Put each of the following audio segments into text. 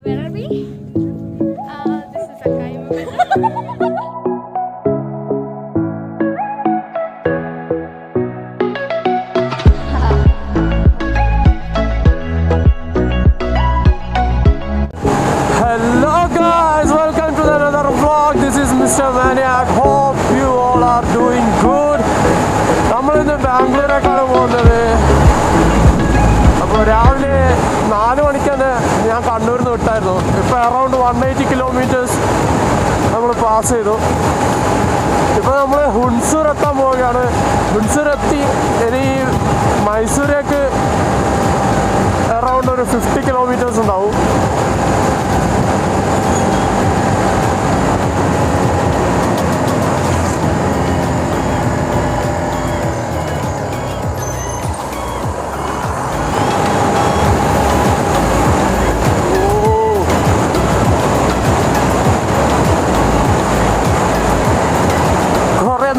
Where are we? This is Akai. Hello guys, welcome to another vlog. This is Mr. Maniac. Hope you all are doing good. നമ്മളിന്ന് ബാംഗ്ലൂരേക്കാണ് പോകുന്നത്. അപ്പോൾ രാവിലെ 4 മണിക്കാണ് ഞാൻ കണ്ണൂരിൽ നിന്ന് വിട്ടായിരുന്നു. ഇപ്പോൾ അറൗണ്ട് 180 കിലോമീറ്റേഴ്സ് നമ്മൾ പാസ് ചെയ്തു. ഇപ്പോൾ നമ്മൾ ഹുൺസൂർ എത്താൻ പോവുകയാണ്. ഹുൺസൂർ എത്തി ഇനി മൈസൂരേക്ക് അറൗണ്ട് ഒരു 50 കിലോമീറ്റേഴ്സ് ഉണ്ടാവും.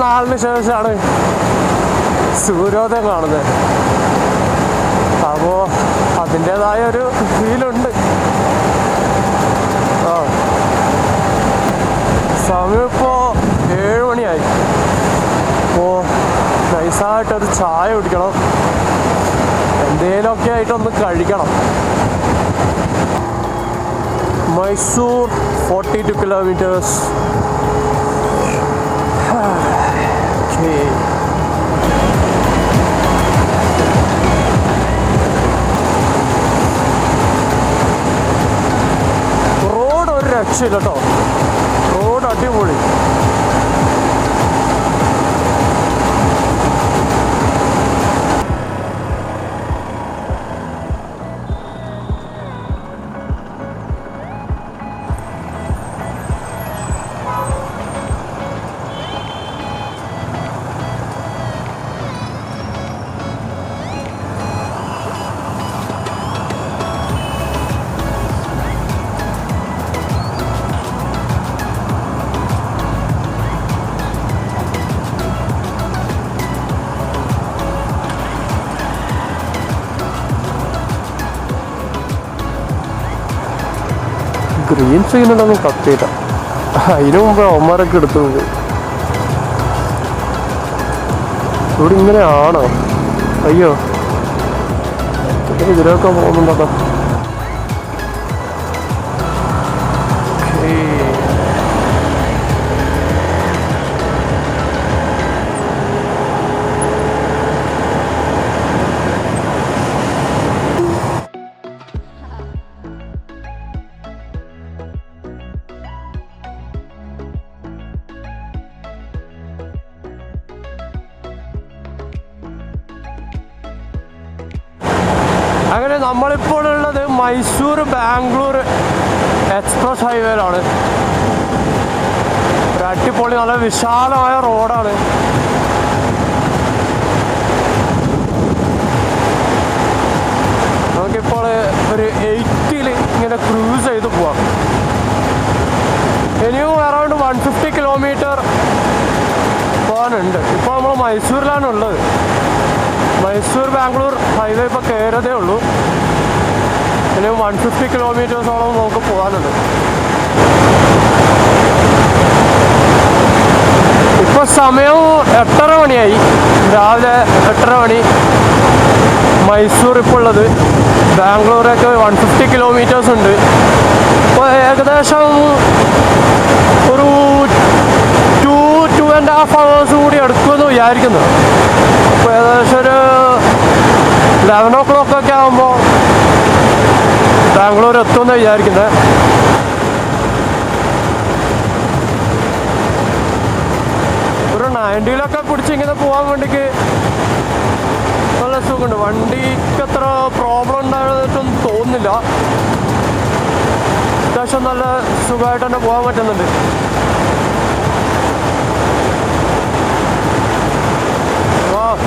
നാളിന് ശേഷമാണ് സൂര്യോദയം കാണുന്നത്. അപ്പോൾ അതിൻ്റെതായ ഒരു ഫീലുണ്ട്. സമയം ഇപ്പോൾ 7 മണിയായി. അപ്പോൾ നൈസായിട്ടൊരു ചായ കുടിക്കണം, എന്തേലുമൊക്കെ ആയിട്ടൊന്ന് കഴിക്കണം. മൈസൂർ 42 കിലോമീറ്റേഴ്സ്. റോഡ് ഒരു രക്ഷയില്ല കേട്ടോ, റോഡ് അടിപൊളി. ഗ്രീൻ സീനുണ്ടൊന്നും കത്തിയില്ല. അതിനു മുമ്പ് ഒമാരൊക്കെ എടുത്തു പോയി. ഇവിടെ ഇങ്ങനെയാണോ? അയ്യോ, ഇതിലൊക്കെ പോകുന്നുണ്ടോ? അങ്ങനെ നമ്മളിപ്പോൾ ഉള്ളത് മൈസൂർ ബാംഗ്ലൂർ എക്സ്പ്രസ് ഹൈവേയിലാണ്. ഒരു അടിപൊളി നല്ല വിശാലമായ റോഡാണ്. നമുക്കിപ്പോൾ ഒരു 80-ൽ ഇങ്ങനെ ക്രൂസ് ചെയ്ത് പോവാം. ഇനിയും അറൗണ്ട് 150 കിലോമീറ്റർ പോകാനുണ്ട്. ഇപ്പോൾ നമ്മൾ മൈസൂരിലാണ് ഉള്ളത്. മൈസൂർ ബാംഗ്ലൂർ ഹൈവേ ഇപ്പോൾ കയറതേ ഉള്ളൂ. ഇനി 150 കിലോമീറ്റേഴ്സോളം നമുക്ക് പോകാനുണ്ട്. ഇപ്പോൾ സമയം 8:30 മണിയായി, രാവിലെ 8:30 മണി. മൈസൂർ ഇപ്പോൾ ഉള്ളത്. ബാംഗ്ലൂരൊക്കെ 150 കിലോമീറ്റേഴ്സ് ഉണ്ട്. ഇപ്പോൾ ഏകദേശം ഒരു 2.5 hours കൂടി എടുക്കുമെന്ന് വിചാരിക്കുന്നു. ഇപ്പോൾ ഏകദേശം ഒരു 11 o'clock ഒക്കെ ആകുമ്പോൾ ബാംഗ്ലൂർ എത്തുമെന്ന് വിചാരിക്കുന്നത്. ഒരു 90-ലൊക്കെ പിടിച്ച് ഇങ്ങനെ പോകാൻ വേണ്ടിക്ക് നല്ല സുഖമുണ്ട്. വണ്ടിക്ക് അത്ര പ്രോബ്ലം ഉണ്ടായിട്ടൊന്നും തോന്നുന്നില്ല. അത്യാവശ്യം നല്ല സുഖമായിട്ട് തന്നെ പോകാൻ പറ്റുന്നുണ്ട്.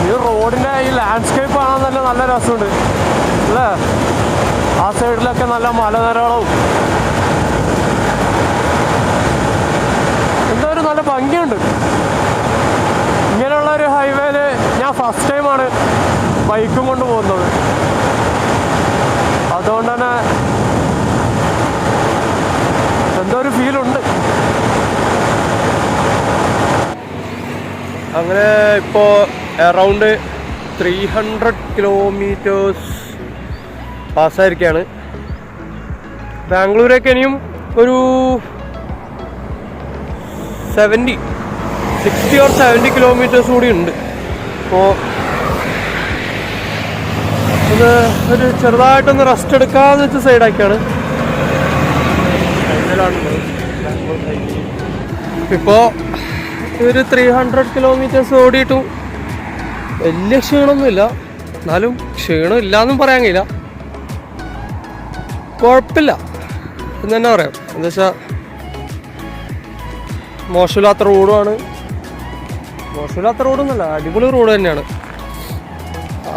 ഈ റോഡിൻ്റെ ഈ ലാൻഡ്സ്കേപ്പ് കാണാൻ തന്നെ നല്ല രസമുണ്ട് അല്ലേ? ആ സൈഡിലൊക്കെ നല്ല മലനിരകളും എന്താ ഒരു നല്ല ഭംഗിയുണ്ട്. ഇങ്ങനെയുള്ളൊരു ഹൈവേയിൽ ഞാൻ ഫസ്റ്റ് ടൈമാണ് ബൈക്കും കൊണ്ട് പോകുന്നത്. അതുകൊണ്ട് തന്നെ അങ്ങനെ ഇപ്പോൾ അറൗണ്ട് 300 കിലോമീറ്റേഴ്സ് പാസ്സായിരിക്കുകയാണ്. ബാംഗ്ലൂരൊക്കെ ഇനിയും ഒരു 60 or 70 കിലോമീറ്റേഴ്സ് കൂടി ഉണ്ട്. അപ്പോൾ ഒന്ന് ഒരു ചെറുതായിട്ടൊന്ന് റെസ്റ്റ് എടുക്കാമെന്ന് വെച്ച് സൈഡാക്കിയാണ്. ഇപ്പോൾ ഒരു 300 കിലോമീറ്റേഴ്സ് ഓടിയിട്ടും വലിയ ക്ഷീണമൊന്നുമില്ല. എന്നാലും ക്ഷീണം ഇല്ലയെന്നും പറയാൻ കഴിയില്ല. കുഴപ്പമില്ല എന്ന് തന്നെ പറയാം. എന്താ വെച്ചാൽ മോശമില്ലാത്ത റോഡുമാണ്. മോശമില്ലാത്ത റോഡൊന്നുമല്ല, അടിപൊളി റോഡ് തന്നെയാണ്.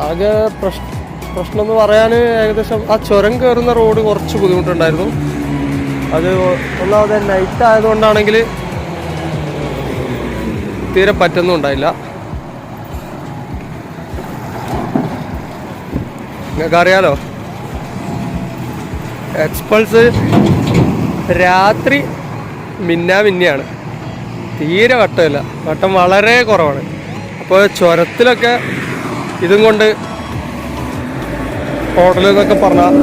ആകെ പ്രശ്നം എന്ന് പറയാൻ ഏകദേശം ആ ചുരം കയറുന്ന റോഡ് കുറച്ച് ബുദ്ധിമുട്ടുണ്ടായിരുന്നു. അത് ഒന്നാമത് നൈറ്റ് ആയതുകൊണ്ടാണെങ്കിൽ തീരെ പറ്റുന്നുണ്ടായില്ല. നിങ്ങൾക്കറിയാലോ, എക്സ്പൾസ് രാത്രി മിന്നാണ്. തീരെ വട്ടമില്ല, വട്ടം വളരെ കുറവാണ്. അപ്പോൾ ചുരത്തിലൊക്കെ ഇതും കൊണ്ട് ഓടലെന്നൊക്കെ പറഞ്ഞാൽ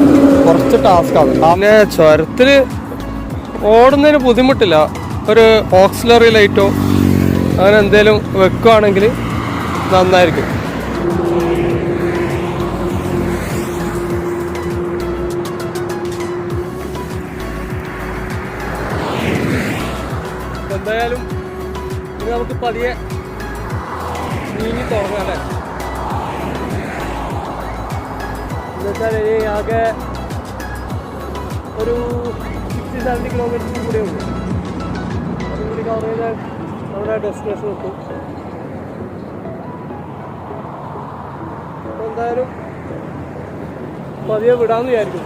കുറച്ച് ടാസ്ക്കാണ്. പിന്നെ ചുരത്തിൽ ഓടുന്നതിന് ബുദ്ധിമുട്ടില്ല. ഒരു ഓക്സിലറി ലൈറ്റോ അങ്ങനെ എന്തെങ്കിലും വെക്കുകയാണെങ്കിൽ നന്നായിരിക്കും. എന്തായാലും ഇത് നമുക്ക് പതിയെ നീങ്ങി തുടങ്ങാം അല്ലേ? എന്നുവെച്ചാൽ ഇനി ആകെ ഒരു 60-70 കിലോമീറ്റേഴ്സ് കൂടെ ഉണ്ട്. അതുകൂടി കവർ ചെയ്താൽ നമ്മുടെ ഡെസ്റ്റിനേഷൻ എത്തും. അപ്പോൾ എന്തായാലും പതിയെ വിടാമെന്ന് വിചാരിക്കും.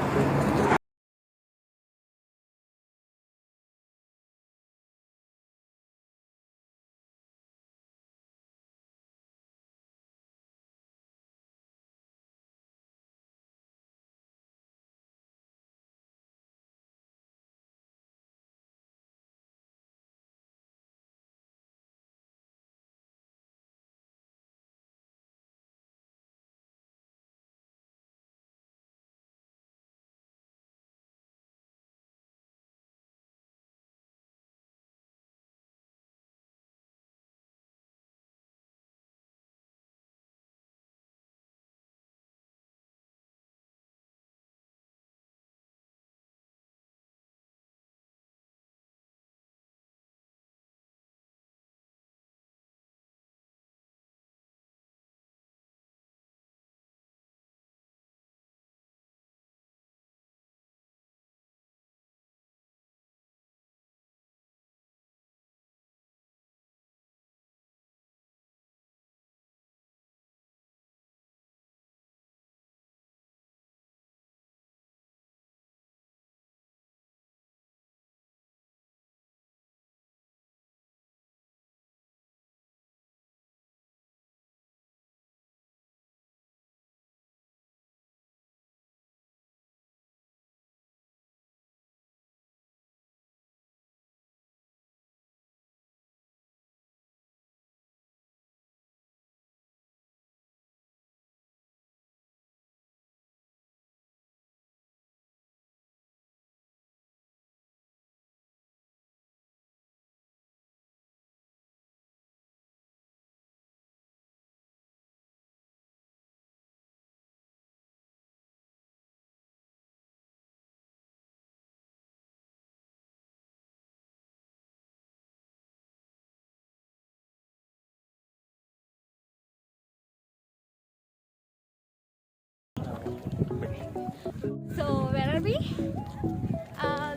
So where are we?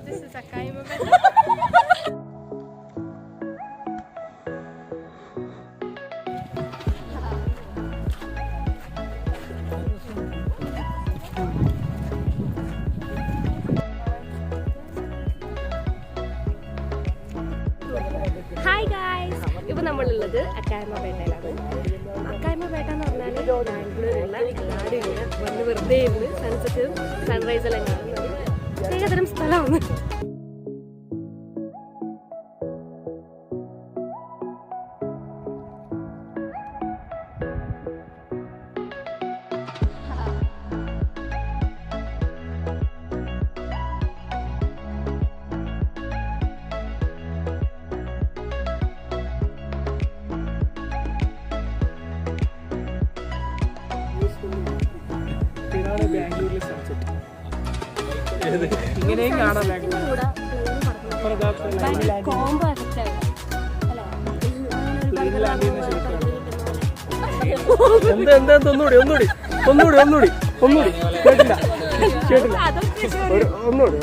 This is Akaima Betta. Hi guys, ഇപ്പോൾ നമ്മളുള്ളത് അക്കായ്മ പേട്ടയിലാണ്. അക്കായ്മ പേട്ട എന്ന് പറഞ്ഞാൽ ബാംഗ്ലൂരുള്ള നാടിന് വന്ന് വെറുതെ ഇരുന്ന് സൺസെറ്റും സൺറൈസെല്ലാം കാണുന്നത് പ്രത്യേകതരം സ്ഥലമാണ്. ഇങ്ങനെയും കാണാൻ കോംബോ എഫക്റ്റ് ആണ് എന്താ ഒന്നുകൂടി കേട്ടില്ല ഒന്നുകൂടി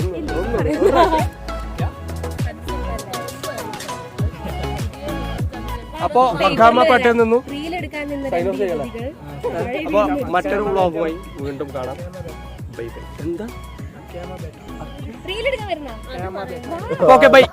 അപ്പൊ അക്കാമപ്പെട്ടു നിന്നു. അപ്പൊ മറ്റൊരു വ്ളോഗുമായി വീണ്ടും കാണാം. Bye bye. എന്താ ഓക്കെ ബൈ.